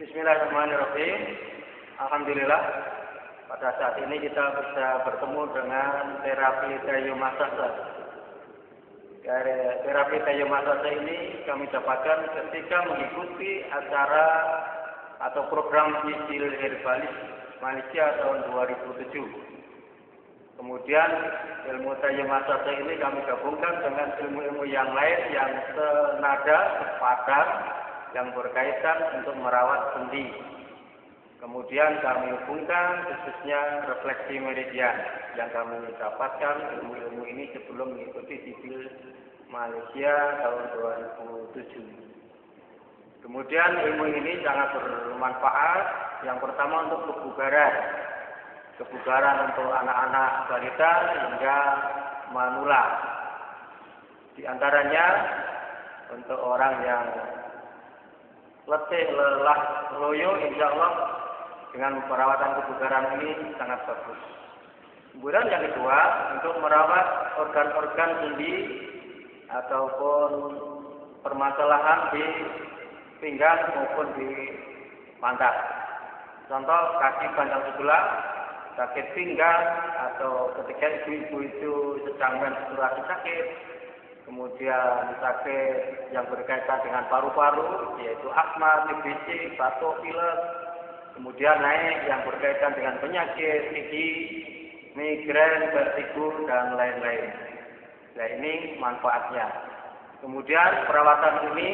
Bismillahirrahmanirrahim. Alhamdulillah pada saat ini kita bisa bertemu dengan terapi kayu masasa. Terapi kayu masasa ini kami dapatkan ketika mengikuti acara atau program Isil Herbalis Malaysia tahun 2007. Kemudian ilmu kayu masasa ini kami gabungkan dengan ilmu-ilmu yang lain yang senada, sepadan, yang berkaitan untuk merawat sendi. Kemudian kami hubungkan khususnya refleksi meridian yang kami dapatkan ilmu-ilmu ini sebelum mengikuti Sibil Malaysia tahun 2007. Kemudian ilmu ini sangat bermanfaat. Yang pertama untuk kebugaran untuk anak-anak balita hingga manula. Di antaranya untuk orang yang letih, lelah, loyo, insya Allah dengan perawatan kebugaran ini sangat bagus. Kemudian yang kedua, untuk merawat organ-organ sendi ataupun permasalahan di pinggang maupun di pantat. Contoh kaki panjang sebelah, sakit pinggang atau ketika ibu-ibu itu sedang menstruasi sakit. Kemudian sakit yang berkaitan dengan paru-paru, yaitu asma, TBC, batuk, pilek. Kemudian naik yang berkaitan dengan penyakit gigi, migrain, vertigo, dan lain-lain. Nah, ini manfaatnya. Kemudian perawatan ini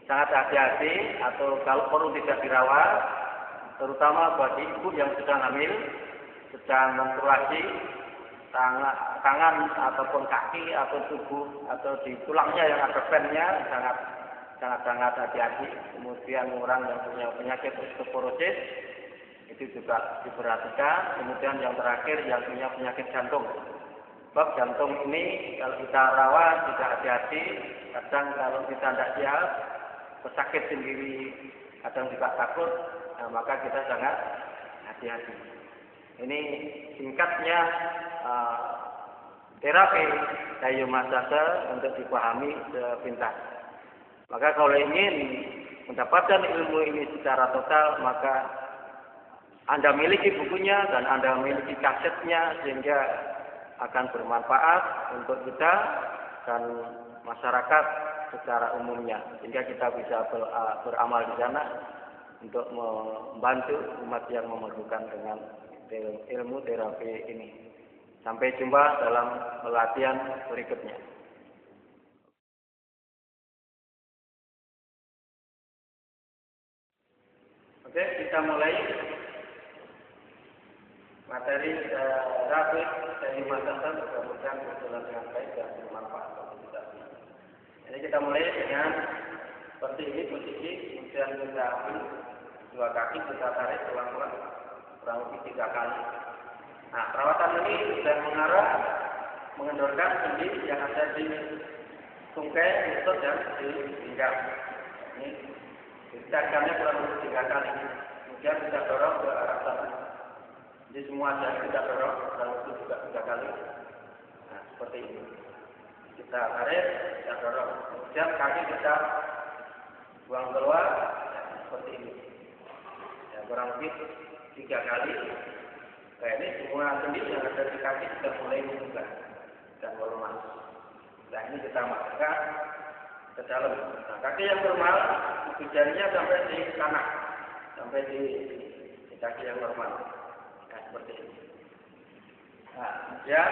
sangat hati-hati atau kalau perlu tidak dirawat, terutama bagi ibu yang sedang hamil, sedang menstruasi, tangan ataupun kaki atau tubuh atau di tulangnya yang ada pennya sangat hati-hati. Kemudian orang yang punya penyakit osteoporosis itu juga diperhatikan. Kemudian yang terakhir yang punya penyakit jantung. Sebab jantung ini kalau kita rawat tidak hati-hati, kadang kalau kita tidak siap, pesakit sendiri, kadang juga takut, nah, maka kita sangat hati-hati. Ini singkatnya terapi kayu masasa untuk dipahami sepintas. Maka kalau ingin mendapatkan ilmu ini secara total, maka Anda miliki bukunya dan Anda miliki kasetnya sehingga akan bermanfaat untuk kita dan masyarakat secara umumnya. Sehingga kita bisa beramal di sana untuk membantu umat yang memerlukan dengan ilmu terapi ini. Sampai jumpa dalam pelatihan berikutnya. Oke, kita mulai materi terapi dari masasa. Mudah-mudahan berjalan dengan baik dan bermanfaat bagi kita. Jadi kita mulai dengan seperti ini posisi, kemudian kita ambil dua kaki, kita tarik pelan-pelan kurang lebih 3 kali. Nah, perawatan ini sudah mengarah mengendorkan sendi yang ada di tungkai, lutut, dan di pinggang. Ini ditekannya kurang lebih 3 kali. Kemudian kita dorong ke arah sana. Jadi semua jari kita dorong kurang lebih juga 3 kali. Nah, seperti ini. Kita tarik, kita dorong. Kemudian kaki kita buang keluar, ya, seperti ini. Ya, kurang lebih 3 kali. Nah, ini semua sendi yang ada di kaki sudah mulai membuka dan melemah. Nah, ini kita masukkan ke dalam. Nah, kaki yang normal, jarinya sampai di kanan, sampai di kaki yang normal. Nah, seperti ini. Nah, kemudian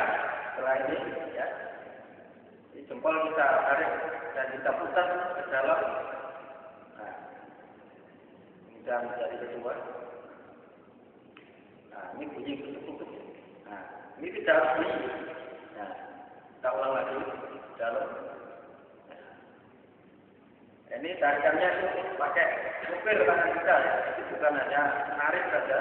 setelah ini, ya, di jempol kita tarik dan kita putar ke dalam. Nah, kemudian jari kedua. Nah, ini bunyi tutup. Nah, ini tidak harus bunyi. Nah, kita ulang lagi dalam. Nah, ini tarikannya itu pakai supir tangan kita, ya. Itu bukan hanya narik saja,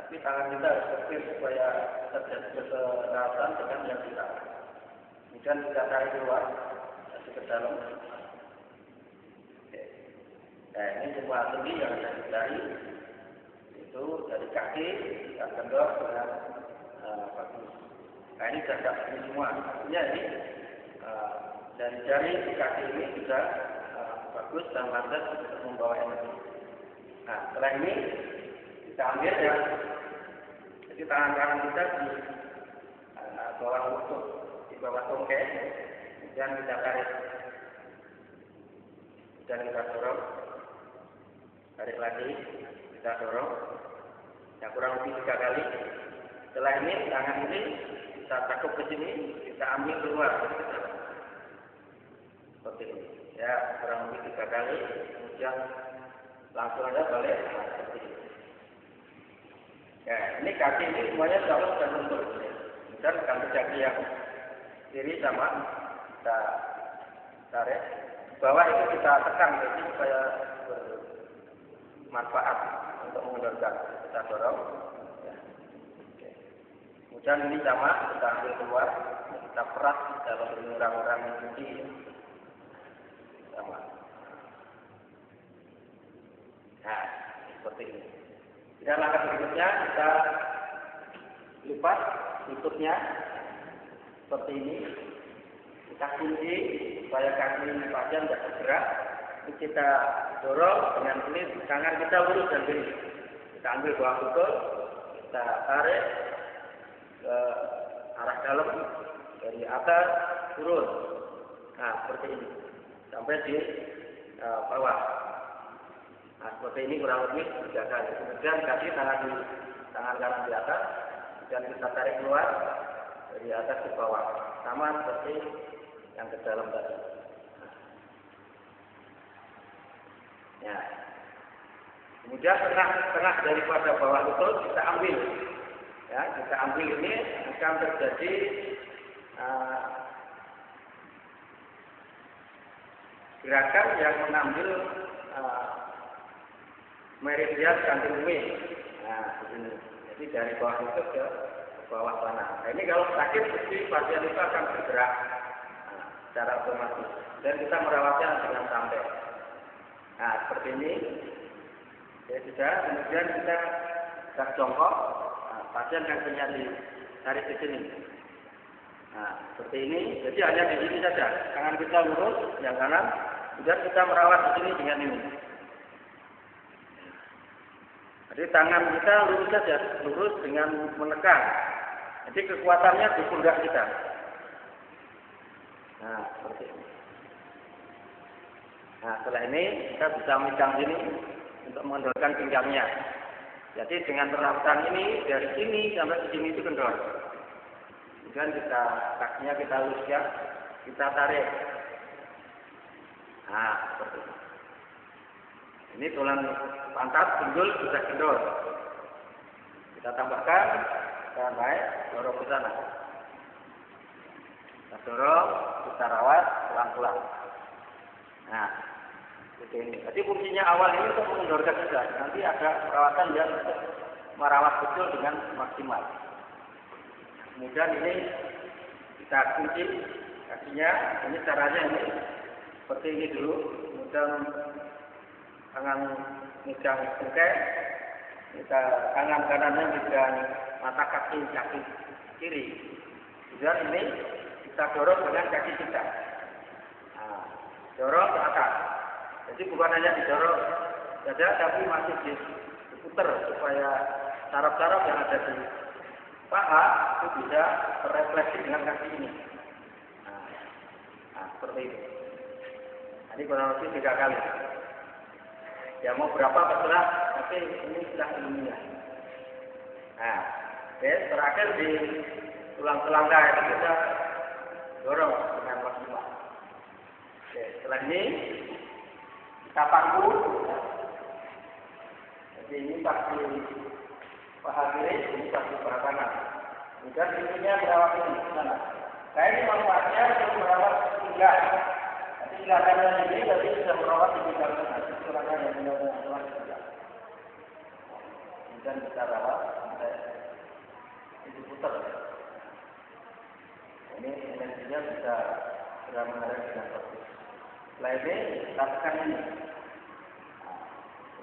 tapi tangan kita harus supir supaya terjadi keselarasan dengan yang kita. Kemudian kita tarik keluar, masuk ke dalam. Oke. Nah, ini semua sendi yang ada di jari. Itu dari kaki kita kendor dengan bagus. Nah, ini jaga ini semua. Artinya ini dari jari di kaki ini sudah bagus dan lantas untuk membawa energi. Nah, setelah ini kita ambil ya. Jadi tangan kanan kita di bawah lutut, di bawah tongkai, kemudian kita tarik, dan kita dorong, tarik lagi, kita dorong, ya kurang lebih 3 kali. Setelah ini tangan ini kita takuk ke sini, kita ambil keluar, seperti ini. Ya kurang lebih 3 kali, kemudian langsung aja balik, nah, seperti ini. Ya ini kaki ini semuanya sudah lentur. Dan kaki kaki yang kiri sama kita tarik. Bawah itu kita tekan jadi supaya bermanfaat untuk mengendorkan. Kita dorong. Ya. Kemudian ini sama kita ambil keluar, kita peras dalam orang-orang yang cuci. Sama. Nah, seperti ini. Dan langkah berikutnya kita lipat lututnya seperti ini. Kita kunci supaya kaki pasien tidak bergerak. Ini kita dorong dengan kulit tangan kita lurus dan kiri. Kita ambil bawah lutut, kita tarik ke arah dalam dari atas turun. Nah seperti ini sampai di bawah. Nah seperti ini kurang lebih 3 kali. Kemudian kaki tangan kanan di atas dan kita tarik keluar dari atas ke bawah. Sama seperti yang ke dalam tadi. Ya. Kemudian tengah daripada bawah lutut kita ambil. Ya, kita ambil ini akan terjadi gerakan yang mengambil meridian kantung kemih. Nah, ini. Jadi dari bawah lutut ke bawah sana. Nah, ini kalau sakit pasti pasien itu akan bergerak secara otomatis. Dan kita merawatnya dengan santai. Nah, seperti ini. Ya sudah. Kemudian kita jongkok. Nah, pasien yang punya ditarik ke sini. Nah, seperti ini. Jadi hanya di sini saja. Tangan kita lurus, yang kanan. Kemudian kita merawat di sini dengan ini. Jadi tangan kita lurus saja, lurus dengan menekan. Jadi kekuatannya di pundak kita. Nah, seperti ini. Nah, setelah ini kita bisa memegang sini untuk mengendorkan pinggangnya. Jadi dengan perawatan ini dari sini sampai ke sini itu kendor. Kemudian kakinya kita luruskan, kita tarik. Nah, seperti ini. Ini tulang pantat, pinggul sudah kendor. Kita tambahkan, kita naik, dorong ke sana. Kita dorong, kita rawat pelan-pelan. Nah, seperti ini. Jadi fungsinya awal ini untuk mengendorkan saja. Nanti ada perawatan yang untuk merawat betul dengan maksimal. Kemudian ini kita kunci kakinya. Ini caranya ini seperti ini dulu. Kemudian tangan megang tongkai, kita tangan kanannya megang mata kaki kiri. Kemudian ini kita dorong dengan kaki kita. Nah, dorong ke atas. Jadi bukan hanya didorong saja, tapi masih diputar supaya saraf-saraf yang ada di paha itu bisa terefleksi dengan kaki ini. Nah, seperti itu. Ini kurang lebih 3 kali. Ya mau berapa terserah, tapi ini sudah ilmiah. Nah, oke, terakhir di tulang telangka itu kita dorong dengan maksimal. Oke, setelah ini kita paku. Jadi ini pasti paha kiri, ini pasti paha kanan. Kemudian ininya merawat ini sana. Nah ini manfaatnya untuk merawat pinggang. Pinggang kanan ini tadi sudah merawat di pinggang kanan. Silakan yang merawat pinggang. Kemudian kita rawat sampai itu putar. Ini energinya bisa segera mengalir dengan bagus. Setelah ini kita tekan ini.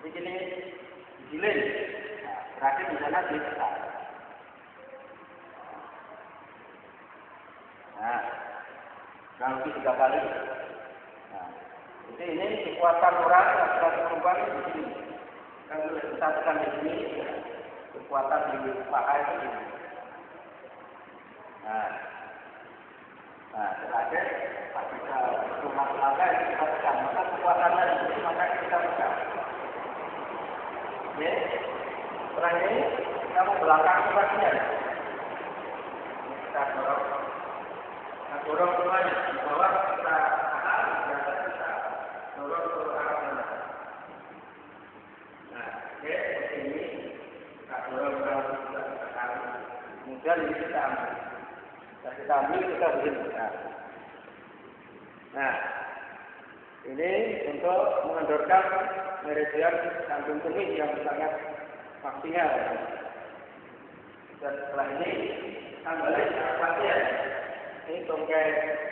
Jadi gini digiling. Terakhir di sana ditekan. Nah, kurang lebih 3 kali. Nah, jadi ini kekuatan orang yang sudah berubah di sini. Kan kita tekan di sini kekuatan di paha itu ini. Nah, terakhir pas kita rumah tangga kita tekan, maka kekuatannya di sini maka kita tekan. Oke, setelah ini kita mau belakang kakinya. Kita dorong semuanya di bawah kita tahan, di atas kita dorong ke arah sana. Nah, oke, seperti ini kita dorong ke arah kita tekan. Kemudian ini kita ambil. Kita ambil, kita begini. Nah, ini untuk mengendorkan meridian kandung kemih yang sangat maksimal. Dan setelah ini kita balik ke pasien. Ini tongkai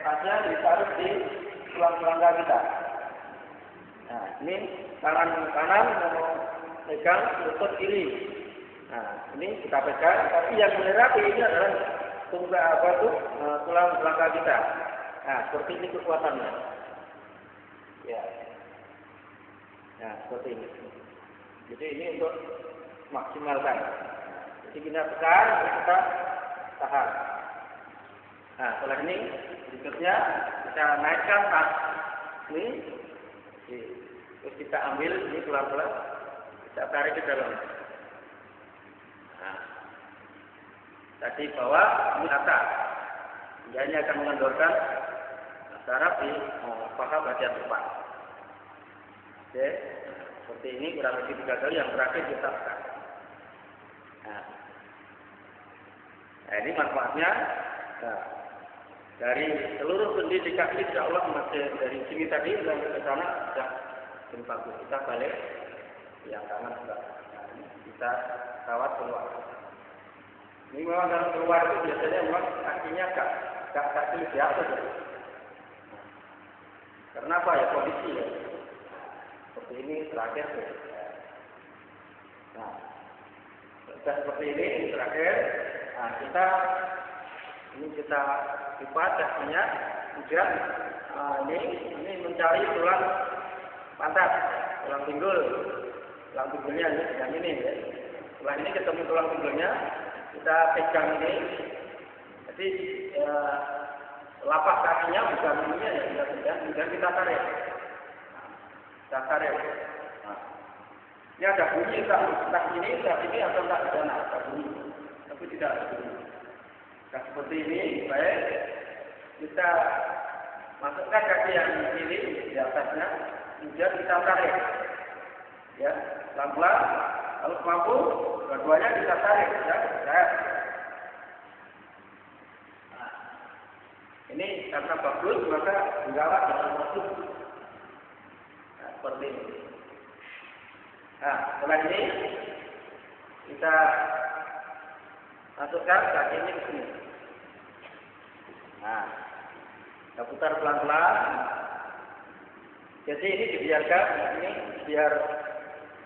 pasien ditaruh di tulang belakang kita. Nah, ini tangan kanan mau pegang lutut kiri. Nah, ini kita pegang, tapi yang menerapi ini adalah tulang belakang kita. Nah, seperti ini kekuatannya. Ya. Nah, seperti ini. Jadi ini untuk maksimalkan. Jadi kita tekan, kita tahan. Nah, setelah ini berikutnya kita naikkan tas ini. Terus kita ambil ini pelan-pelan, kita tarik ke dalam. Nah, tadi bawah, ini atas. Dia ini akan mengendorkan saraf di paha bagian depan. Oke, seperti ini kurang lebih 3 kali. Yang terakhir kita tekan. Nah, ini manfaatnya. Nah, dari seluruh sendi di kaki, insya Allah masih dari sini tadi sampai ke sana sudah bagus. Kita balik yang kanan juga. Nah, ini kita kawat keluar. Ini memang dalam keluar itu biasanya memang kakinya gak kaki di atas. Karena apa ya, kondisi ya. Seperti ini terakhir. Nah, sudah seperti ini terakhir. Nah, kita lipat kakinya, kemudian ini mencari tulang pantat, tulang pinggulnya yang ini ya. Setelah ini ketemu tulang pinggulnya, kita pegang ini, jadi lapak kakinya bukan ininya ya, kemudian kita tarik. Nah, ini ada bunyi entah ini atau entah di sana ada bunyi, tapi tidak ada bunyi. Nah, seperti ini, baik. Kita masukkan kaki yang kiri di atasnya, kemudian kita tarik, ya, pelan-pelan. Kalau mampu, dua-duanya kita tarik, ya. Nah, ini karena bagus, maka dirawat dengan bagus. Nah, seperti ini. Nah, setelah ini kita masukkan kaki ini ke sini. Nah, kita putar pelan-pelan. Jadi ini dibiarkan, ini biar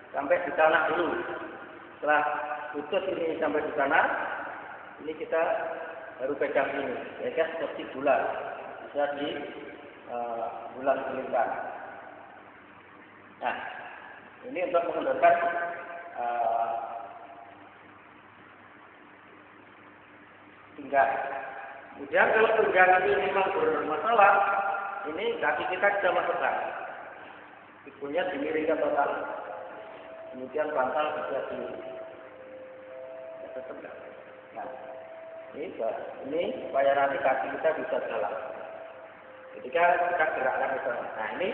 sampai di tanah dulu. Setelah putus ini sampai di tanah, ini kita baru pegang ini. Pegang seperti bulan, bisa di bulan kelingkan. Nah, ini untuk mengendorkan pinggang. Kemudian kalau pinggang ini memang bermasalah, ini kaki kita bisa masukkan. Ibunya dimiringkan total. Kemudian bantal bisa ditegak. Nah, ini supaya nanti kaki kita bisa jalan. Ketika kita gerakkan ke sana. Nah, ini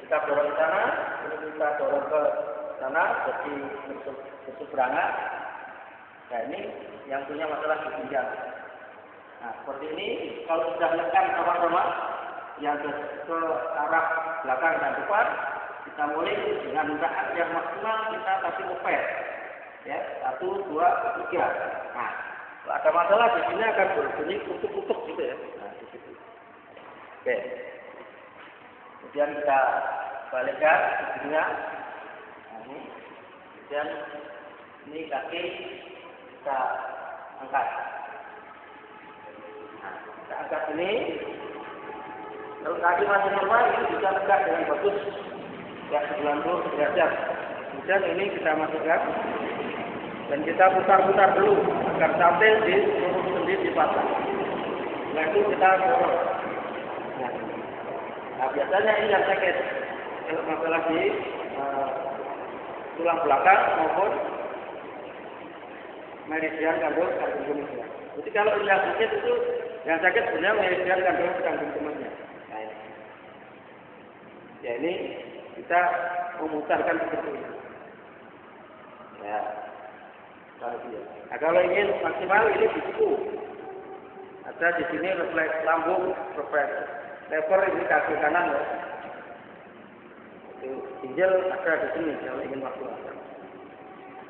kita dorong ke sana, ini kita dorong ke sana, jadi berseberangan. Nah, ini yang punya masalah di pinggang. Nah, seperti ini, kalau sudah menekan sama-sama, yang ke arah belakang dan depan, kita mulai dengan gerakan yang maksimal, kita kasih ngepet. Ya, 1, 2, 3. Nah, kalau ada masalah di sini akan berbunyi kutuk-kutuk gitu ya. Nah, di situ. Oke. Kemudian kita balikkan ujungnya. Nah, ini. Kemudian ini kaki kita angkat. Kita angkat ini, kalau kaki masih normal, ini bisa tegak dengan bagus, ya 90 derajat. Kemudian ini kita masukkan dan kita putar-putar dulu agar sampai di seluruh sendi dipasang. Setelah itu kita dorong. Nah, biasanya ini yang sakit kalau masalah di tulang belakang maupun meridian kandung kemihnya. Jadi kalau yang sakit itu yang sakit sebenarnya meridian kandung kemihnya. Nah, ini. Ya ini kita memutarkan seperti ini. Ya, kalau dia. Nah, kalau ingin maksimal ini disitu. Ada di sini refleks lambung, refleks lever ini kaki kanan ya. Ginjal ada di sini kalau ingin maksimal.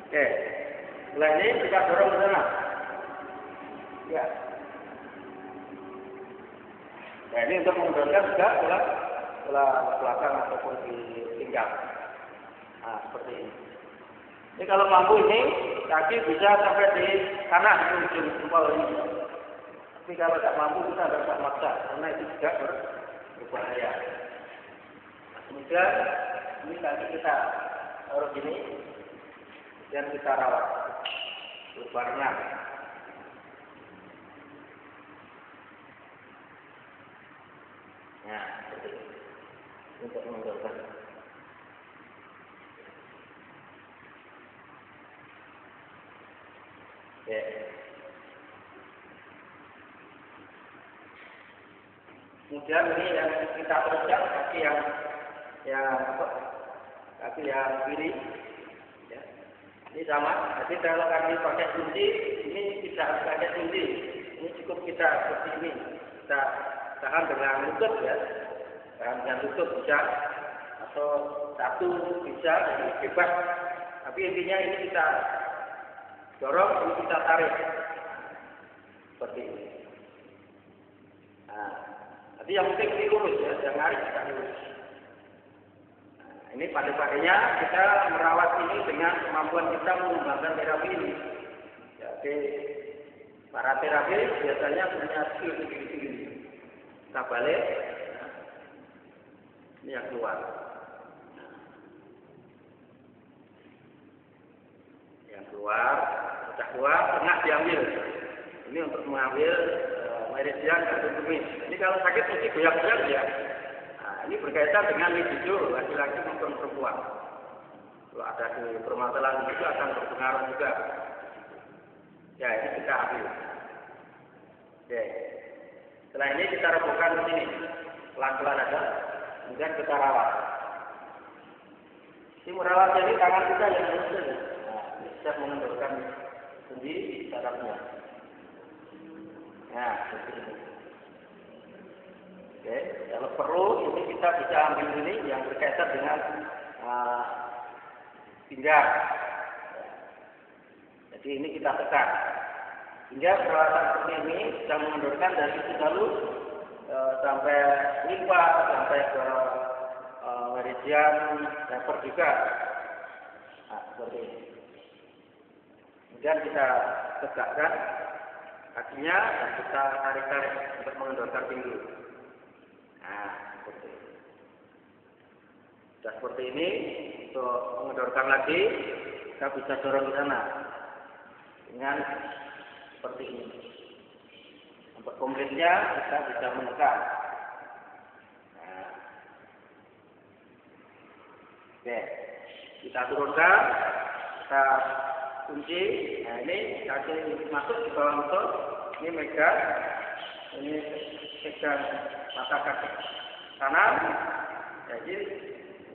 Oke. Setelah ini kita dorong ke sana. Ya. Nah ini untuk mengundurkan juga bola belakang ataupun di pinggang. Nah seperti ini. Ini kalau mampu ini kaki bisa sampai di kanan ujung jempol ini. Tapi kalau tak mampu kita tidak maksa karena itu juga berbahaya. Nah, kemudian ini kaki kita taruh gini dan kita rawat berbarengan. Nah, seperti ini untuk mengundurkan. Ya. Kemudian ini yang kita teruskan kaki yang kaki yang kiri. Ya. Ini sama. Jadi kalau kaki pakai kunci, ini tidak pakai kunci. Ini cukup kita seperti ini. Kita tahan dengan lutut ya. Tahan dengan lutut bisa atau satu bisa bebas. Tapi intinya ini kita dorong, ini kita tarik seperti ini. Nah, nanti yang penting ini lurus ya, jangan narik kita lurus. Nah, ini pada-padanya kita merawat ini dengan kemampuan kita mengembangkan terapi ini. Jadi para terapi biasanya punya skill tinggi-tinggi. Kita balik, nah, ini yang keluar. Yang keluar, sudah keluar, tengah diambil. Ini untuk mengambil meridian kandung kemih. Ini kalau sakit mesti goyang-goyang ya. Nah, ini berkaitan dengan libido laki-laki maupun perempuan. Kalau ada permasalahan itu akan berpengaruh juga. Ya, ini kita ambil. Oke. Setelah ini kita rebuhkan di sini, pelan-pelan aja. Kemudian kita rawat. Ini merawatnya ini tangan kita yang harus. Nah, ini bisa mengendorkan sendi sarafnya. Nah, seperti ini. Oke, kalau perlu ini kita bisa ambil ini yang berkaitan dengan pinggang. Jadi ini kita tekan. Hingga perawatan seperti ini bisa mengendorkan dari situ lalu sampai limpa, sampai ke meridian lever juga. Nah, seperti ini. Kemudian kita tegakkan kakinya dan kita tarik-tarik untuk mengendorkan pinggul. Nah, seperti ini. Sudah seperti ini, untuk mengendorkan lagi, kita bisa dorong ke sana dengan seperti ini. Untuk komplitnya kita bisa menekan. Nah. Oke, kita turunkan, kita kunci. Nah ini kaki masuk di bawah lutut, ini megang, ini pegang mata kaki kanan. Jadi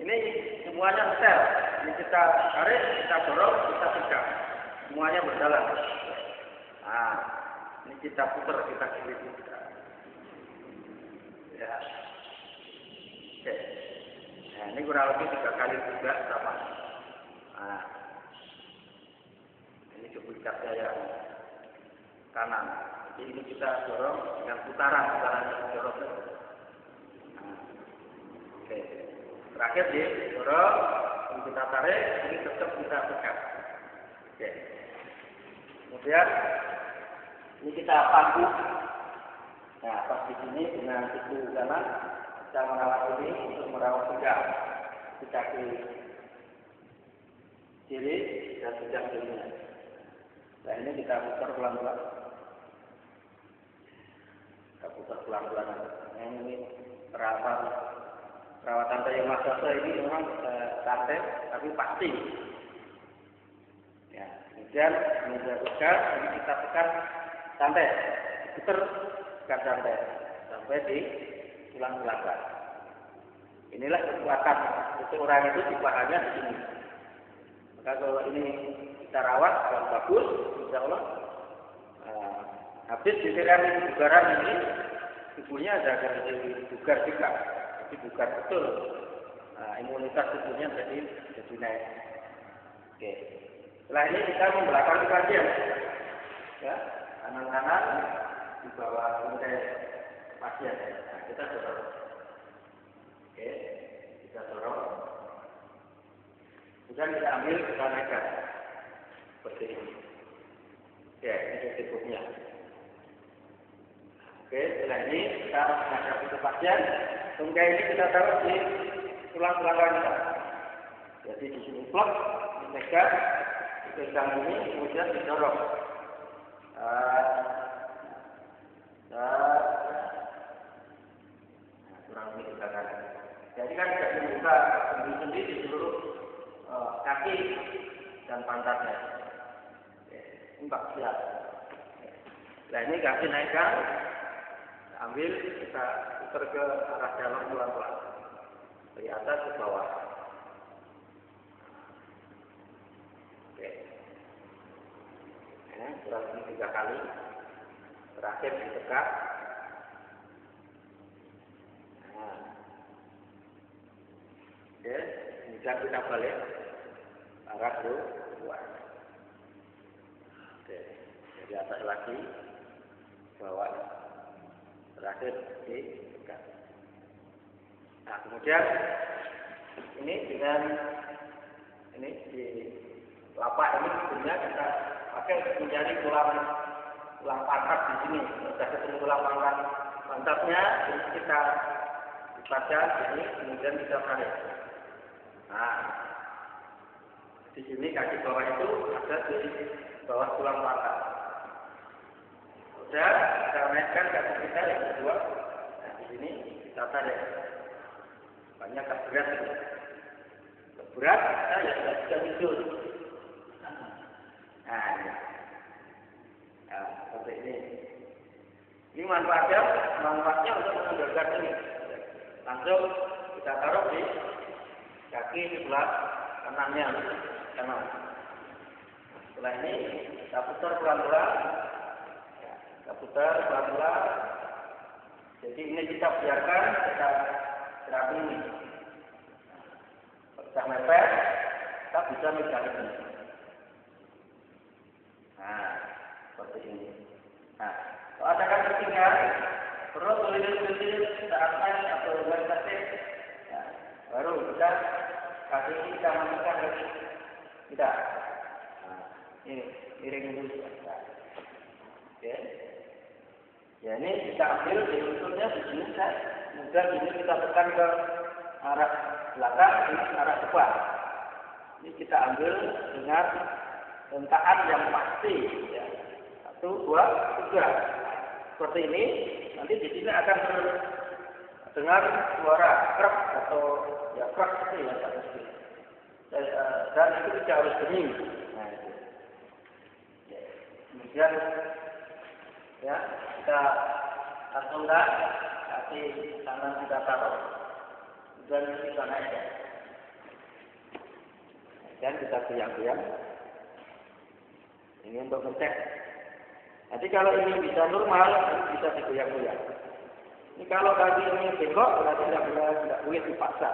ini semuanya setel. Ini kita tarik, kita dorong, kita pegang, semuanya berjalan. Nah, ini kita putar, kita kiri kita. Ya. Oke. Nah, ini kurang lebih 3 kali juga sama. Nah. Ini duplikatnya yang kanan. Jadi ini kita dorong dengan putaran yang dorong. Nah, oke. Terakhir dorong, ini kita tarik, ini tetap kita pegang. Oke. Kemudian ini kita paku. Nah, pas di sini dengan siku kanan kita merawat ini untuk merawat pinggang. Kita kiri. kiri dan sebelah kirinya. Nah ini kita putar pelan-pelan. Kita putar pelan-pelan. Yang ini perawatan daya masa ini memang santai tapi pasti. Ya, kemudian tekan, ini kita tekan santai, putar tekan santai sampai di tulang belakang. Inilah kekuatan seseorang itu dipahanya di sini. Maka kalau ini kita rawat yang bagus, insya Allah habis ditekan bugaran ini, tubuhnya ada bugar juga, tapi bugar betul. Imunitas tubuhnya jadi naik. Oke. Setelah ini kita membelakangi pasien, ya, kanan-kanan di bawah lantai pasien. Nah, kita dorong. Oke, kita dorong. Kemudian kita ambil, kita naikkan seperti ini. Ya, ini tubuhnya. Oke, setelah ini kita menghadapi ke pasien. Tungkai ini kita taruh di tulang belakang kita. Jadi di sini plok, dipegang ini, kemudian didorong. Kurang lebih kita kan. Jadi kan tidak dibuka sendiri di seluruh kaki dan pantatnya. Enggak siap. Nah ini kaki naikkan, ambil kita putar ke arah dalam pelan-pelan dari atas ke bawah. Oke. Kurang lebih 3 kali. Terakhir ditegak. Oke, kemudian kita balik arah luar. Oke, dari atas lagi, bawah, terakhir ditegak. Nah, kemudian ini dengan ini di lapak ini sebenarnya kita pakai menjadi tulang pantat di sini. Kita ketemu tulang pantatnya, ini kita baca ini, kemudian kita tarik. Nah, di sini kaki bawah itu ada di bawah tulang pantat. Sudah, kita naikkan kaki kita yang kedua. Nah, di sini kita tarik. Banyak keberat. Keberat, kita ya tidak bisa tidur. Nah, ini. Nah, seperti ini. Ini manfaatnya untuk mengendalikan ini. Langsung kita taruh di kaki sebelah kanannya, kanan. Setelah ini kita putar pelan-pelan. Ya, kita putar pelan-pelan. Jadi ini kita biarkan kita terapi ini. Kita mepet, kita bisa megang ini. Nah, seperti ini. Nah, kalau ada kaki tinggal, perlu tulis-tulis saat naik atau buat kaki, ya, baru kita kaki kita masukkan lagi. Tidak. Nah, ini miring dulu. Oke. Ya ini kita ambil di lututnya di sini, kemudian ini kita tekan ke arah belakang, ini arah depan. Ini kita ambil dengan hentakan yang pasti. Ya. 1, 2, 3. Seperti ini. Nanti di sini akan terdengar suara krek atau ya krek seperti ya, dan itu tidak harus bening. Nah, itu. Kemudian ya kita asungkan kaki kanan kita taruh, dan kita naikkan. Dan kita goyang-goyang. Ini untuk ngecek. Nanti kalau ini bisa normal, nanti bisa digoyang-goyang. Ini kalau kaki ini bengkok, berarti tidak boleh dipaksa.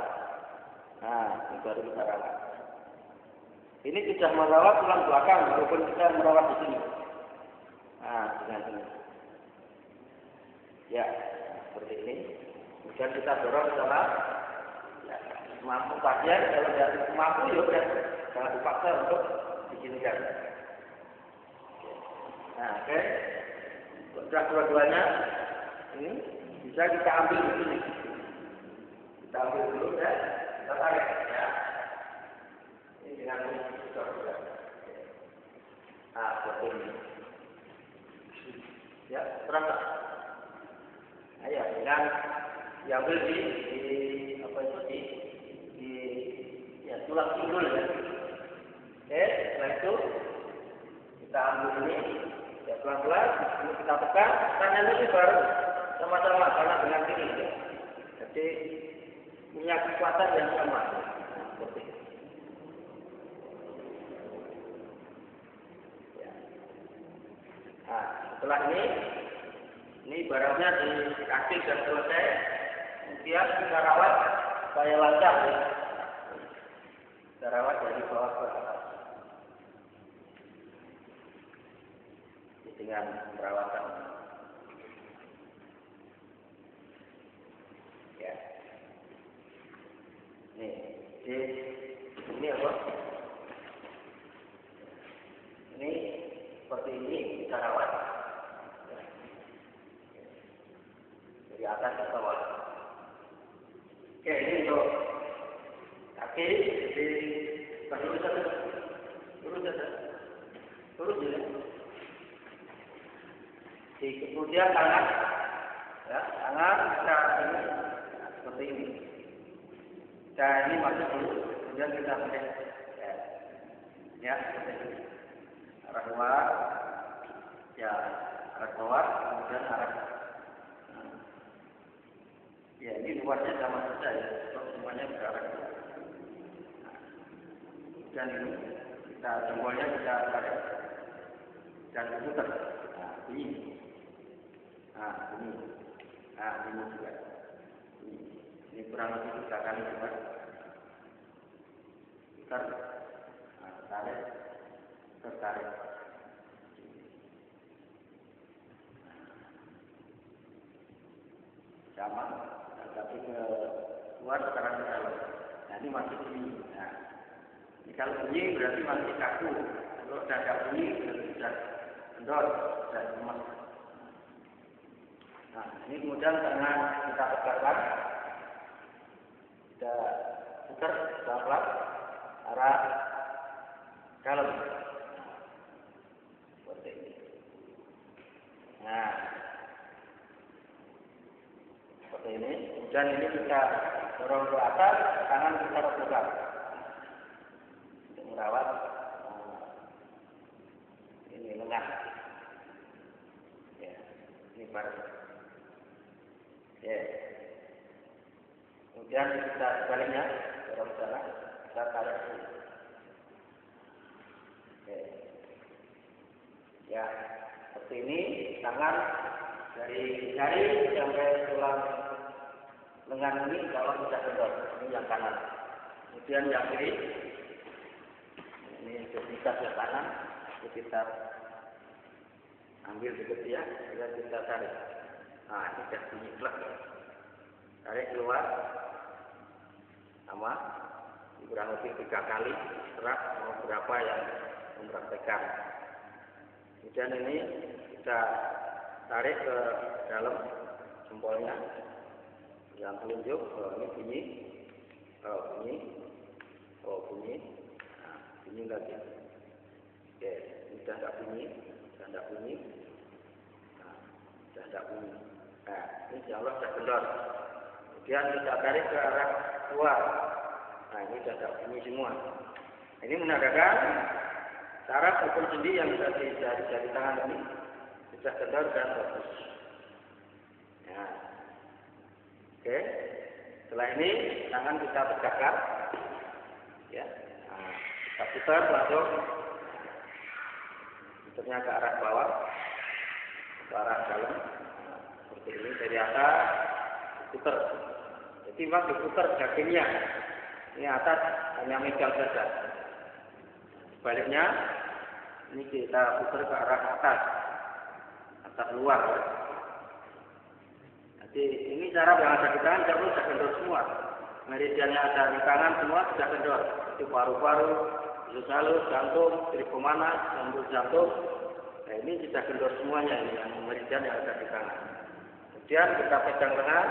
Nah, ini baru kita rawat. Ini sudah merawat tulang belakang, walaupun kita merawat di sini. Nah, dengan ini. Ya, seperti ini. Kemudian kita dorong sama ya, mampu pasien, kalau tidak mampu, ya jangan dipaksa untuk diginikan. Nah, oke. Sudah dua-duanya ini bisa kita ambil di sini. Kita ambil dulu ya, kita tarik ya. Ini dengan kendor juga. Nah, seperti ini. Ya, terasa. Nah, ya, dengan diambil di apa itu di ya tulang pinggul ya. Oke, setelah itu kita ambil ini, ya pelan-pelan, ini kita tekan, tangan ini baru sama-sama karena dengan ini. Ya. Jadi punya kekuatan yang sama. Seperti itu. Ya. Nah, setelah ini barangnya dikasih dan selesai, kemudian kita rawat supaya lancar ya. Kita rawat dari bawah ke atas. Dengan perawatan. Ya. Ini apa? Ini seperti ini kita rawat. Dari atas ke bawah. Oke, ini untuk kaki, jadi lurus saja. Lurus ya. Kemudian tangan, ya, tangan kita ini seperti ini. Dan ini masuk dulu, kemudian kita pakai, ya, seperti ini. Arah luar, ya, arah bawah, kemudian arah. Ya, ini luarnya sama saja ya, semuanya ke arah luar. Dan ini kita jempolnya kita tarik dan putar. Nah, ini. Nah, ini juga. Ini kurang lebih 3 kali juga. Putar. Nah, tarik. Tertarik. Sama. Tapi ke luar sekarang ke dalam. Nah, ini masih bunyi. Nah, ini kalau bunyi berarti masih kaku. Kalau sudah ada bunyi berarti sudah kendor, sudah lemas. Nah, ini kemudian tangan kita tegakkan, kita putar pelan-pelan arah dalam. Seperti ini. Nah, seperti ini. Kemudian ini kita dorong ke atas, tangan kita rebukan untuk merawat ini lengan. Ya, ini baru. Ya. Kemudian kita sebaliknya dorong sana, kita tarik dulu. Ya, seperti ini tangan dari jari sampai tulang lengan ini kalau tidak kendor, ini yang kanan. Kemudian yang kiri, ini ketika yang kanan, kita ambil sedikit ya, kita tarik. Nah, tidak bunyi plek. Tarik keluar, sama kurang lebih 3 kali, terserah mau berapa yang mempraktekkan. Kemudian ini kita tarik ke dalam jempolnya, yang telunjuk, ini bunyi, bunyi, nah, bunyi lagi. Oke, ini sudah tidak bunyi, nah, sudah tidak bunyi. Nah, ini insya Allah sudah kendor. Kemudian kita tarik ke arah luar. Nah, ini sudah tidak bunyi semua. Ini menandakan saraf maupun sendi yang sudah di tangan ini sudah kendor dan bagus. Ya. Oke. Setelah ini tangan kita tegakkan. Ya. Nah, kita putar langsung. Putarnya ke arah bawah, ke arah dalam. Nah, seperti ini dari atas putar. Jadi memang diputar dagingnya. Ini atas hanya megang saja. Sebaliknya ini kita putar ke arah atas luar. Jadi ini cara yang ada di tangan terus sudah kendor semua. Meridiannya ada di tangan semua sudah kendor. Itu paru-paru, halus, jantung, trip pemanas, lambung jantung. Nah, ini sudah kendor semuanya ini yang meridian yang ada di tangan. Kemudian kita pegang lengan,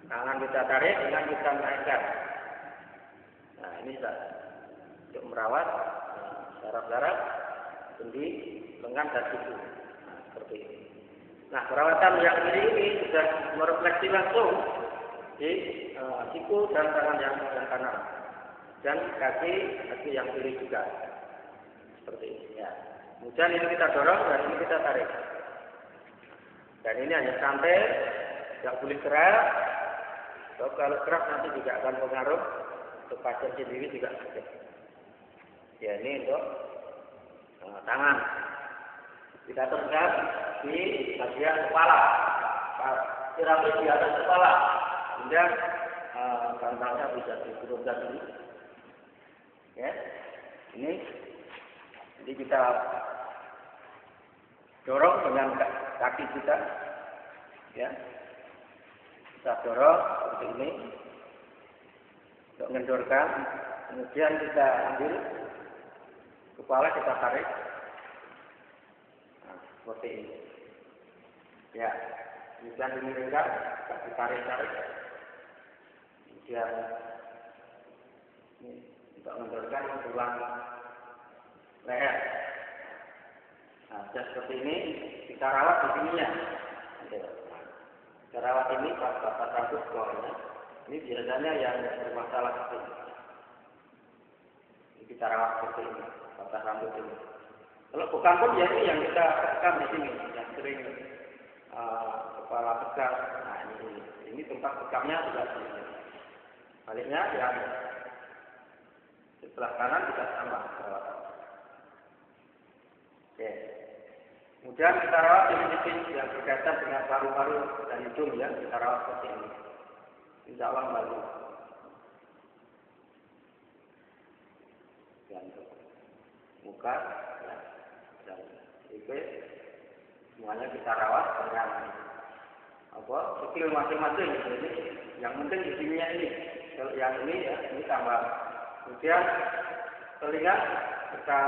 tangan kita tarik, lengan kita naikkan. Nah, ini sudah. untuk merawat saraf-saraf sendi, lengan dan siku. Nah, seperti ini. Nah, perawatan yang ini sudah merefleksi langsung di siku dan tangan yang kanan dan kaki yang kiri juga. Seperti ini ya. Kemudian ini kita dorong dan ini kita tarik. Dan ini hanya santai, tidak boleh keras. So, kalau keras nanti juga akan pengaruh untuk pasien sendiri juga sakit. Ya ini untuk tangan. Kita tegak di bagian kepala. Piramid di atas kepala. Sehingga bantalnya bisa diturunkan dulu. Ya, ini. Jadi kita dorong dengan kaki kita, ya. Kita dorong seperti ini untuk mengendorkan. Kemudian kita ambil kepala, kita tarik. Nah, seperti ini. Ya, kemudian dimiringkan, kita tarik-tarik. Kemudian ini untuk mengendorkan tulang leher. Nah, seperti ini kita rawat di sininya. Kita rawat ini pada rambut bawahnya. Ini biasanya yang bermasalah seperti ini. Kita rawat seperti ini, pada rambut ini. Kalau bukan pun ya ini yang kita tekan di sini, yang sering kepala tegang. Nah ini tempat tegamnya juga sini. Baliknya yang sebelah kanan kita tambah perawatan. Oke. Kemudian kita rawat di titik yang berkaitan dengan paru-paru dan hidung ya, kita rawat seperti ini. Insya Allah baru. Dan muka ya, dan itu semuanya kita rawat dengan skill masing-masing. Ini yang penting di sininya ini. Kalau yang ini ya, ini tambah. Kemudian telinga kita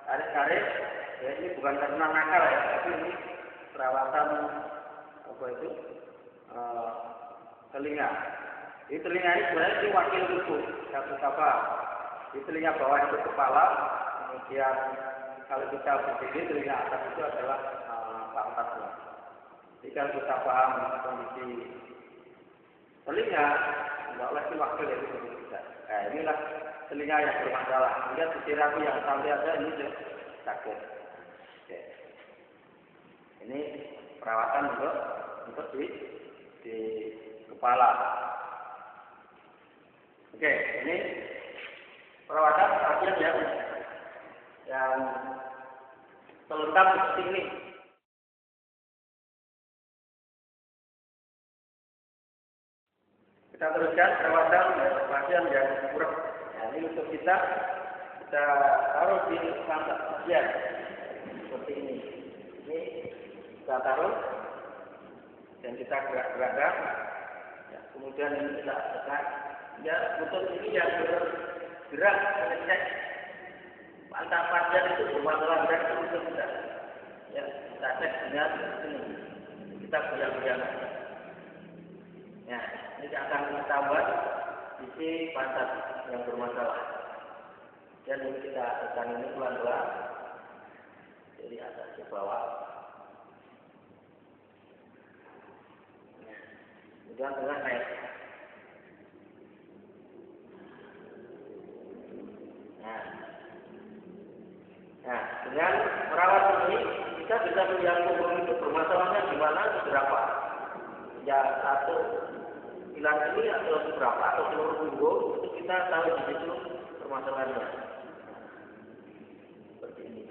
tarik-tarik. Ya, ini bukan karena nakal ya, tapi ini perawatan telinga. Di telinga ini sebenarnya ini wakil tubuh, satu apa? Di telinga bawah itu kepala, kemudian kalau kita berdiri telinga atas itu adalah pantatnya. Jadi kalau kita paham kondisi telinga, tidak oleh si wakil itu kita. Nah, inilah telinga yang bermasalah. Kemudian di terapi yang sampai ada ini sakit. Oke. Ini perawatan untuk di kepala. Oke, ini perawatan pasien yang selengkap seperti ini. Kita teruskan perawatan pasien yang kurang. Nah, ini untuk kita taruh di pantat pasien seperti ini. Ini kita taruh dan kita gerak-gerakkan. Ya, kemudian ini kita tekan. Ya, lutut ini yang bergerak mengecek pantat pasien itu bermasalah dan itu kita. Ya, kita cek dengan ini. Kita goyang-goyang. Ya, ini akan ditambah isi pantat yang bermasalah. Dan ini kita tekan ini pelan-pelan dari atas ke bawah. Kemudian tengah naik. Nah, dengan merawat ini kita bisa melihat tubuh itu bermasalahnya di mana berapa. Ya satu bilang ini atau berapa atau seluruh tubuh itu kita tahu di situ permasalahannya. Seperti ini.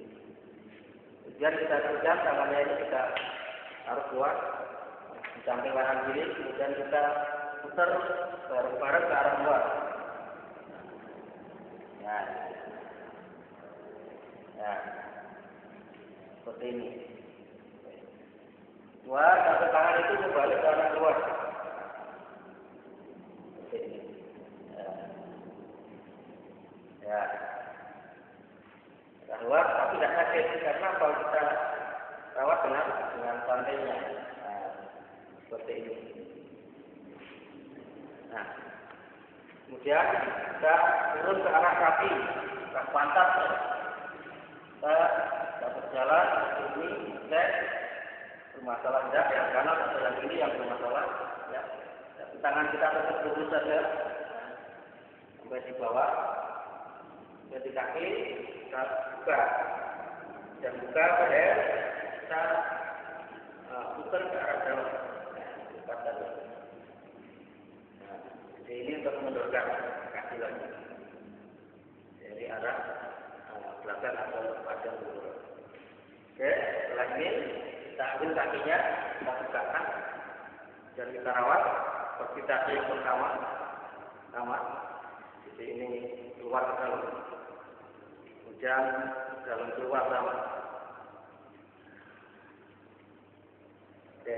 Kemudian kita kerja tangannya ini kita taruh keluar di samping kanan kiri, kemudian kita putar bareng-bareng ke arah luar. Ya, seperti ini. Luar, satu tangan itu kembali ke arah luar. Seperti ini. Ya. Keluar, tapi tidak sakit karena kalau kita rawat dengan santainya. Nah, seperti ini. Nah, Kemudian kita turun ke arah kaki, ke pantat. Kita berjalan ini cek bermasalah tidak, yang kanan atau yang ini yang bermasalah. Ya. Tangan kita tetap lurus saja sampai di bawah. Jadi kaki kita buka dan buka leher kita putar ke arah dalam. Jadi ini untuk mendorong kaki lagi dari arah belakang atau panjang dulu. Oke, setelah ini kita ambil kakinya, kita bukakan dan kita rawat seperti tadi yang pertama, sama. Jadi ini keluar ke dalam, kemudian dalam keluar sama. Oke,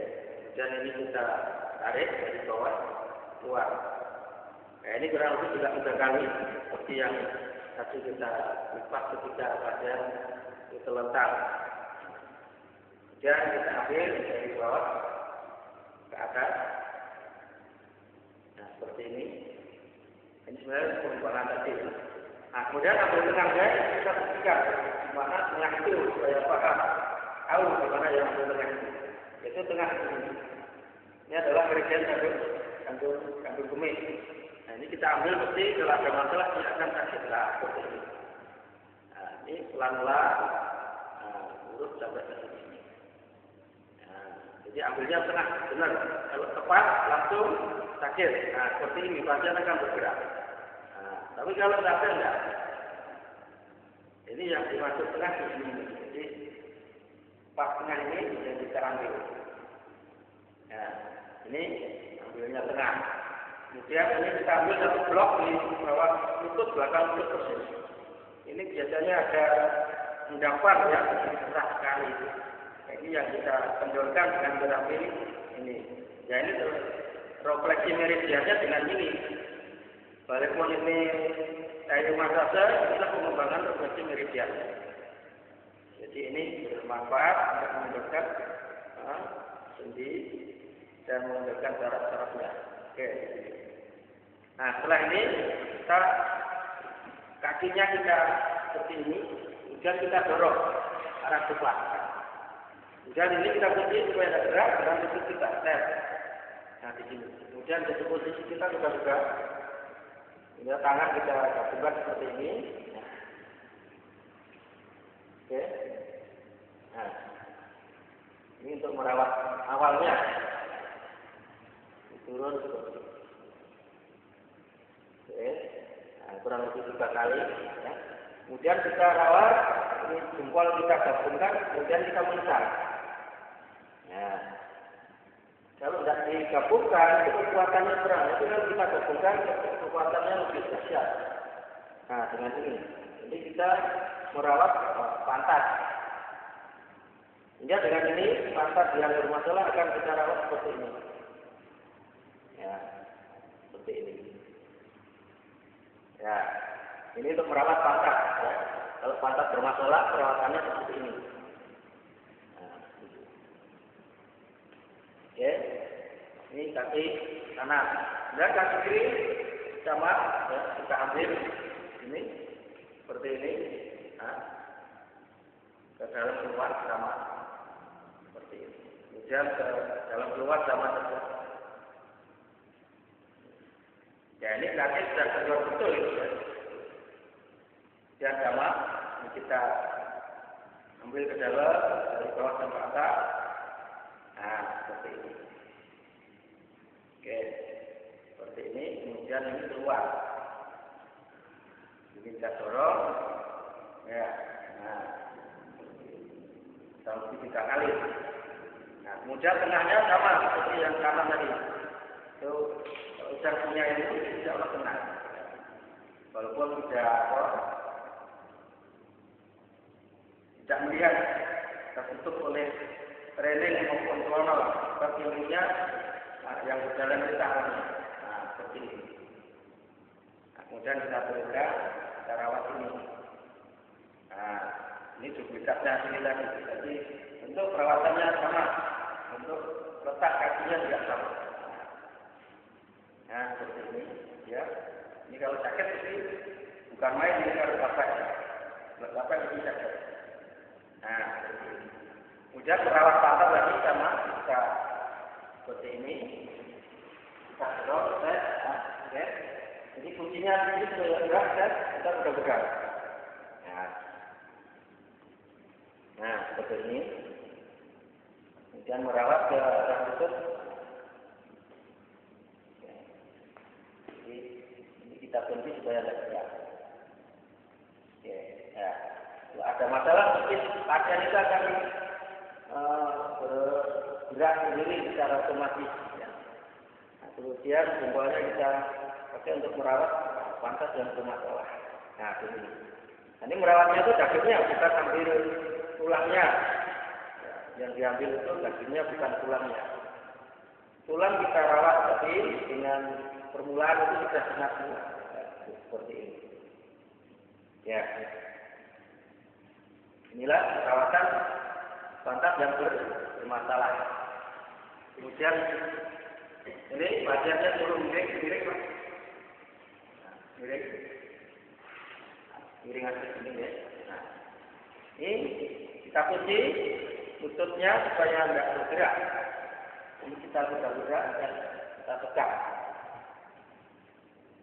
kemudian ini kita tarik dari bawah keluar. Nah, ini kurang lebih juga 3 kali seperti yang tadi kita lipat ketika pada itu lentar. Kemudian kita ambil dari bawah ke atas. Nah, seperti ini. Ini sebenarnya perubahan tadi. Nah, kemudian ambil tengah guys, kita buktikan di mana tengah itu supaya paham. Tahu di mana yang ambil tengah itu. Itu tengah ini. Ini adalah meridian kandung kumis. Nah, ini kita ambil mesti kalau ada masalah dia akan sakit lah seperti ini. Nah, ini pelan-pelan urut sampai ke sini. Nah, jadi ambilnya tengah benar. Kalau tepat langsung sakit. Nah, seperti ini pasien akan bergerak. Nah, tapi kalau enggak. Ini yang dimaksud tengah di sini. Jadi pas tengah ini yang kita ambil. Nah, ini ambilnya tengah. Kemudian ini kita ambil satu blok di bawah lutut, belakang lutut persis. Ini biasanya ada endapan ya, besar sekali. Ini yang kita kendorkan dengan terapi ini. Ya ini refleksi meridiannya dengan ini. Walaupun ini kayu massase, kita pengembangan refleksi meridian. Jadi ini bermanfaat untuk mendorkan sendi dan mendorkan syarat-syaratnya. Oke. Nah, setelah ini kita kakinya kita seperti ini, kemudian kita dorong arah depan. Kemudian ini kita kunci supaya tidak gerak dengan lutut kita. Nah, di sini. Kemudian dari posisi kita juga. Kemudian tangan kita gabungkan seperti ini. Oke. Nah, ini untuk merawat awalnya. Turun seperti ini. Oke. Nah, kurang lebih 3 kali. Ya. Kemudian kita rawat, ini jempol kita gabungkan, kemudian kita mencang. Nah, kalau tidak digabungkan, itu kekuatannya kurang. Itu kalau kita gabungkan, kekuatannya lebih dahsyat. Nah, dengan ini. Jadi kita merawat pantat. Sehingga dengan ini, pantat yang bermasalah akan kita rawat seperti ini. Ya, seperti ini. Ya, ini untuk merawat pantat. Ya. Kalau pantat bermasalah, perawatannya seperti ini. Nah, oke, ini kaki kanan. Dan kaki kiri sama, ya, kita ambil ini seperti ini. Nah, ke dalam keluar sama seperti ini. Kemudian ke dalam keluar sama seperti ini. Ya, ini kaki sudah keluar betul itu ya. Dan sama ini kita ambil ke dalam dari bawah sampai atas. Nah, seperti ini. Oke, seperti ini. Kemudian ini keluar. Ini kita dorong. Ya, nah, sampai 3 kali. Nah, kemudian tengahnya sama seperti yang kanan tadi. Itu udah punya ini tidak Allah tenang. Walaupun tidak melihat tertutup oleh railing maupun kolonel, tapi ilmunya yang berjalan di tangan. Nah, seperti ini. Nah, kemudian kita berikan kita rawat ini. Nah, ini duplikatnya sini lagi. Jadi untuk perawatannya sama, untuk letak kakinya juga sama. Nah, seperti ini, ya. Ini Ini kalau sakit itu bukan main, ini harus bapak. Bapak itu sakit. Nah, kemudian merawat pantat lagi sama kita seperti ini. Kita dorong, oke. Jadi kuncinya ini sudah gerak, kita sudah pegang. Nah, seperti ini. Kemudian merawat ke arah lutut. Jadi ini kita kunci supaya tidak gerak. Oke, ya. Kalau ada masalah, mungkin pasien itu akan bergerak sendiri secara otomatis. Ya. Nah, kemudian jempolnya kita pakai untuk merawat pantat yang bermasalah. Nah, ini. Nah, ini merawatnya itu dagingnya bukan ambil tulangnya. Ya, yang diambil itu dagingnya bukan tulangnya. Tulang kita rawat tapi dengan permulaan itu sudah sangat kuat. Ya, seperti ini. Ya. Inilah perawatan pantat yang bermasalah. Kemudian ini bagiannya turun miring, Pak. Miring aja sini ya. Nah, ini kita kunci lututnya supaya enggak bergerak. Ini kita sudah bergerak dan kita pegang.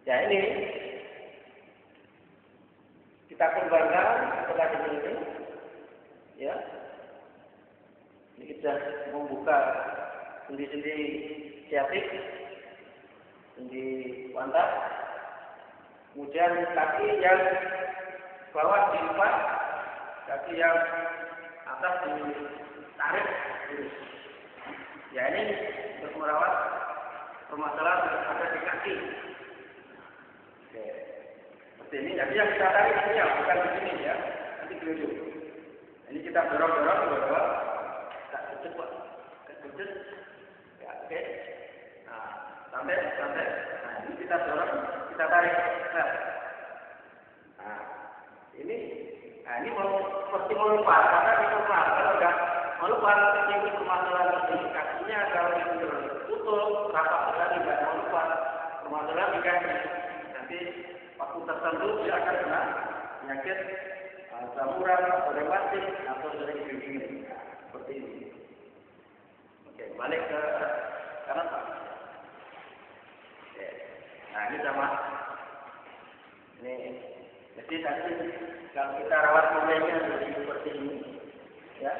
Ya ini kita kembangkan setelah ini, ya. Ini kita membuka sendi-sendi siatik, sendi pantat. Kemudian kaki yang bawah dilipat, kaki yang atas ditarik. Ya ini untuk merawat permasalahan yang ada di kaki. Oke. Seperti ini. Jadi yang kita tarik ini ya, bukan di sini ya. Nanti geluduk. Ini kita dorong-dorong ke bawah. Kita kejut, Pak. Kejut. Ya, oke. Nah, sampai. Nah, ini kita dorong, kita tarik. Nah, ini mau seperti mau lupa, karena itu kalau enggak mau lupa ini permasalahan di kakinya kalau itu tertutup rapat sekali enggak mau lupa permasalahan di kaki. Nanti waktu tertentu dia akan kena penyakit samuran, rematik atau sering begini. Seperti ini. Oke, balik ke kanan Pak. Oke. Nah, ini sama. Ini jadi tadi kalau kita rawat mulainya seperti ini, ya,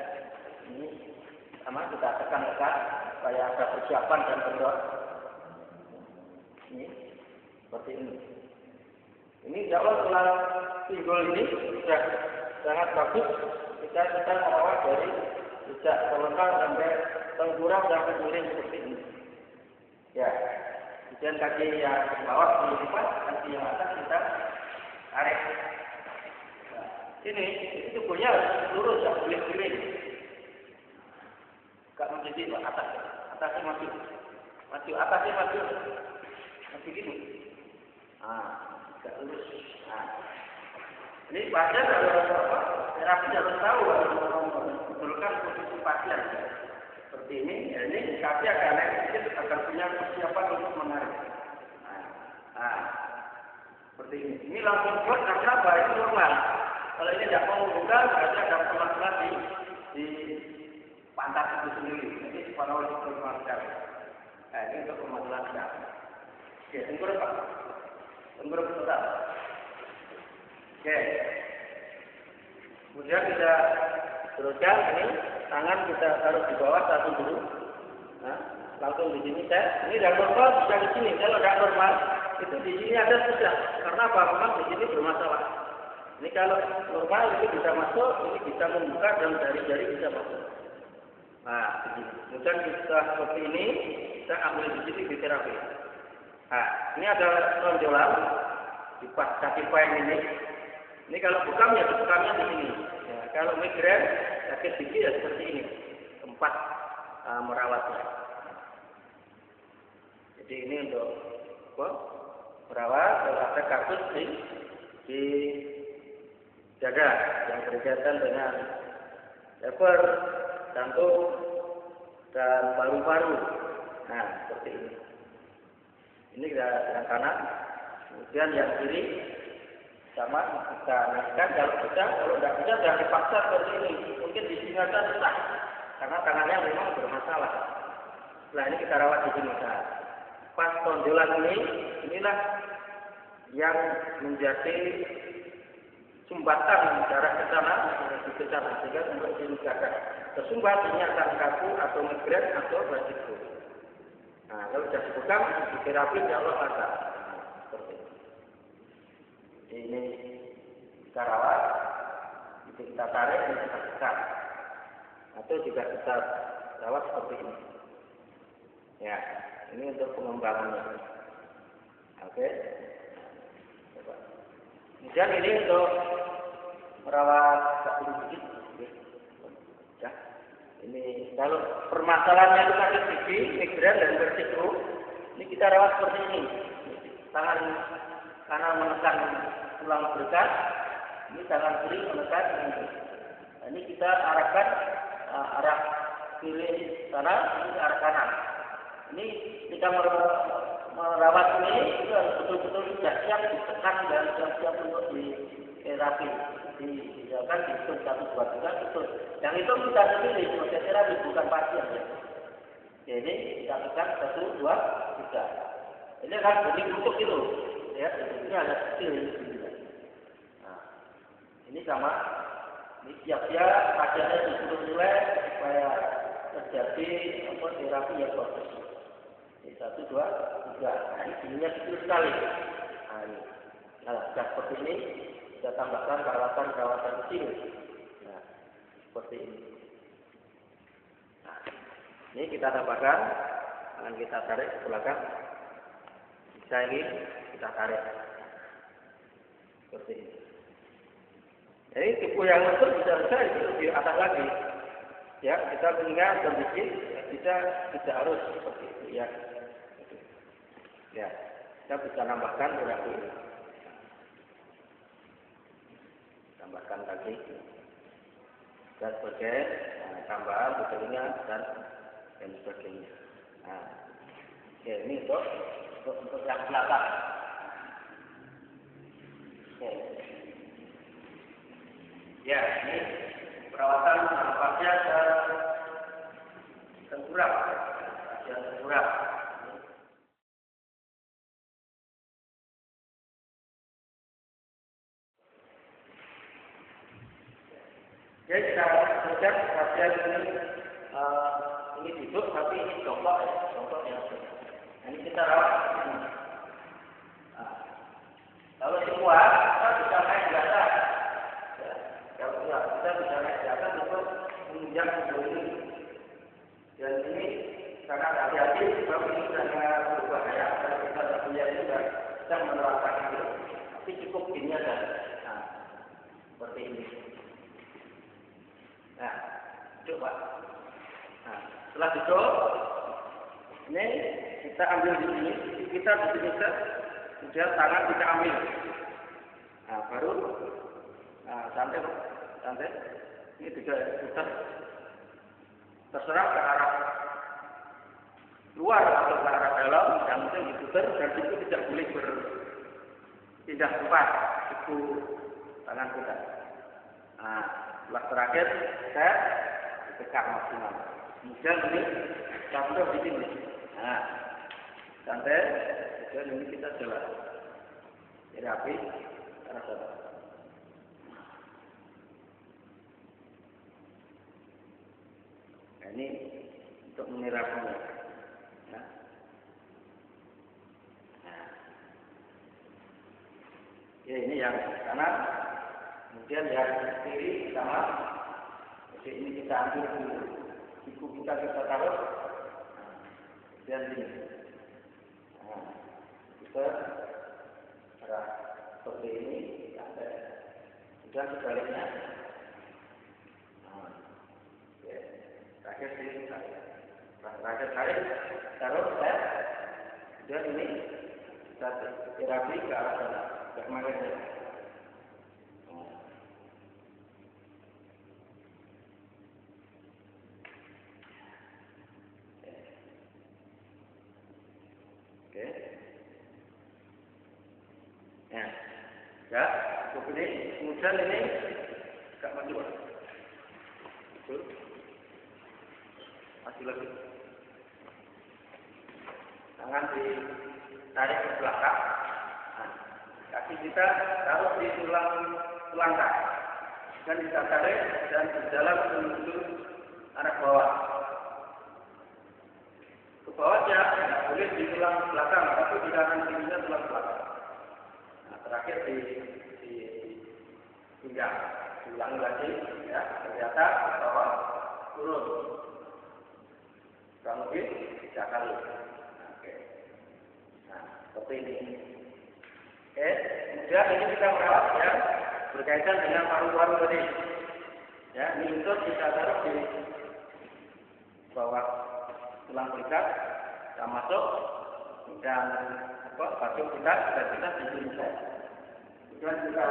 ini sama kita tekan-tekan supaya ada persiapan dan kendor. Ini seperti ini. Ini insya Allah setelah timbul ini sudah sangat bagus. Kita merawat dari sejak selengkang sampai tengkurap sampai miring seperti ini. Ya, kemudian kaki yang bawah dilipat, kaki yang atas kita tarik. Nah, ini tubuhnya lurus, ya, boleh miring. Gak menjadi atasnya maju, atasnya maju, gini. Gak lurus. Nah, ini pasien terapi harus tahu membetulkan posisi pasien. Seperti ini, ya, ini kaki agak naik sedikit agar punya persiapan untuk menarik. Nah, seperti ini. Ini langsung buat karena apa? Itu normal. Kalau ini tidak mau membuka, berarti ada permasalahan di pantat itu sendiri. Jadi separuh itu permasalahan. Nah, ini untuk permasalahan. Oke, tengkurap Pak. Tengkurap total. Oke. Kemudian kita teruskan ini tangan kita taruh di bawah satu dulu. Nah, langsung di sini saya. Ini tidak normal bisa di sini. Kalau tidak normal itu di sini ada sudah. Karena apa? Memang di sini bermasalah. Ini kalau normal itu bisa masuk, ini bisa membuka dan jari-jari bisa masuk. Nah, begini. Kemudian kita seperti ini, kita ambil di sini di terapi. Nah, ini ada tonjolan di pas kaki payang ini. Ini kalau bukam ya bukamnya di sini. Ya, kalau migrain sakit gigi ya seperti ini tempat merawatnya. Jadi ini untuk merawat kalau ada kasus di dada yang berkaitan dengan lever, jantung, dan paru-paru. Nah, seperti ini. Ini yang kanan, kemudian yang kiri sama kita naikkan kalau bisa, kalau tidak bisa jangan dipaksa seperti ini. Mungkin di sini saja susah karena tangannya memang bermasalah. Nah ini kita rawat di sini saja. Pas tonjolan ini, inilah yang menjadi sumbatan darah ke sana, sehingga untuk dilukakan. Tersumbat ini akan kaku atau migren atau beresiko. Nah, kalau sudah dipegang, di terapi insya Allah ada. Seperti ini. Ini kita rawat, itu kita tarik, ini kita tekan. Atau juga kita rawat seperti ini. Ya, ini untuk pengembangannya. Oke. Coba. Kemudian ini untuk merawat kaki gigi. Ya. Ini kalau permasalahannya itu kaki gigi, migren dan vertigo, ini kita rawat seperti ini. Tangan kanan menekan tulang berikat, ini tangan kiri menekan ini. Nah, ini kita arahkan arah kiri sana, ini arah kanan. Ini kita merawat ini itu harus betul-betul sudah siap ditekan dan siap untuk di terapi. Misalkan dihitung 1, 2, 3 betul. Yang itu kita sendiri sebagai terapi bukan pasien ya. Jadi kita tekan 1, 2, 3. Ini kan bunyi untuk itu. Ya, ini ada kecil ini. Nah, ini sama. Ini siap-siap pasiennya disuruh mulai supaya terjadi terapi yang bagus. 1, 2, 3. Nah, ini bunyinya kecil sekali. Nah, ini. Nah, sudah seperti ini. Kita tambahkan perawatan kecil. Nah, seperti ini. Nah, ini kita tambahkan. Tangan kita tarik ke belakang. Bisa ini kita tarik. Seperti ini. Jadi tipu yang betul bisa itu lebih atas lagi. Ya, kita mengingat kondisi kita tidak harus seperti itu ya. Ya, kita bisa nambahkan terapi. Tambahkan kaki dan sebagainya, tambahan telinga dan sebagainya. Nah, ya, ini untuk yang belakang. Oke. Ya, ini perawatan nampaknya tengkurap, bagian tengkurap. Jadi kemudian pasien ini duduk tapi ini jongkok ya. Ini kita rawat. Nah, kalau semua kita bisa naik di atas. Ya, kalau kita bisa naik di atas untuk menunjang tubuh ini. Dan ini karena hati-hati sebab ini sangat berbahaya. Kalau kita tidak punya itu kita menerapkan itu. Tapi cukup gini aja. Nah, seperti ini. Nah, coba. Nah, setelah duduk, ini kita ambil di sini, kita di sini kemudian tangan kita ambil. Nah, baru, santai. Ini juga putar. Terserah ke arah luar atau ke arah dalam, yang penting diputar dan itu tidak boleh berpindah tempat. Itu tangan kita. Nah, setelah terakhir saya ditekan maksimal. Kemudian ini campur di sini. Nah, santai. Kemudian ini kita jalan. Terapi karena sabar. Nah, ini untuk menerapinya. Nah. Ya, ini yang kanan. Kemudian yang kiri sama. Jadi ini kita ambil dulu. Siku kita taruh. Dan ini. Nah, kita arah seperti ini. Dan sebaliknya. Nah, ya. Terakhir sini terakhir taruh set. Dan ini kita terapi ke arah sana. Ke mana saja. Oke. Ya, ya, cukup ini. Kemudian ini agak maju. Betul. Maju lagi. Tangan ditarik ke belakang. Nah, kaki kita taruh di tulang selangkah. Dan kita tarik dan berjalan menuju arah bawah. Ke bawah aja, tidak boleh di tulang belakang, tapi di kanan kirinya tulang belakang. Nah, terakhir di pinggang. Diulangi lagi, ya, ternyata ke bawah turun. Kurang lebih 3 kali. Oke. Nah, seperti ini. Oke, kemudian ini kita merawat yang berkaitan dengan paru-paru tadi. Ya, ini lutut kita taruh di bawah tulang belikat, kita masuk dan baju kita sudah kita di sini. Kemudian kita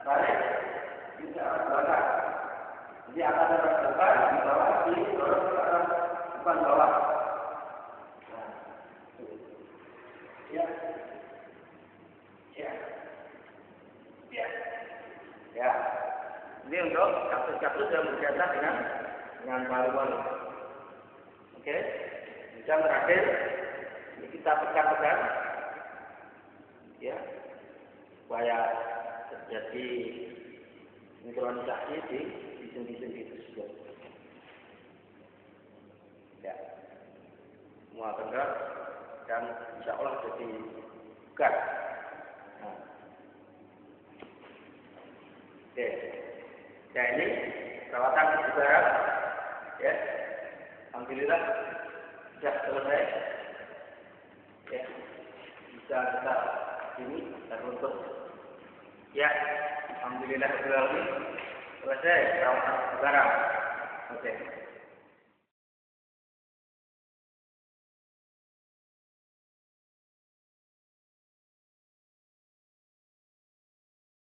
tarik ke arah belakang. Jadi akan ada depan di bawah di dorong ke arah depan bawah. Nah, ya, ya, ya, ya. Ini untuk kasus-kasus yang berkaitan dengan paru-paru. Oke, yang terakhir ini kita tekan-tekan, ya, supaya terjadi sinkronisasi di sendi-sendi tersebut. Ya, semua tegak dan insya Allah jadi bugar. Nah. Oke, ya ini perawatan kebugaran, ya. Alhamdulillah sudah selesai. Ya, bisa kita ini teruntuk. Ya, alhamdulillah selesai perawatan kebugaran. Oke.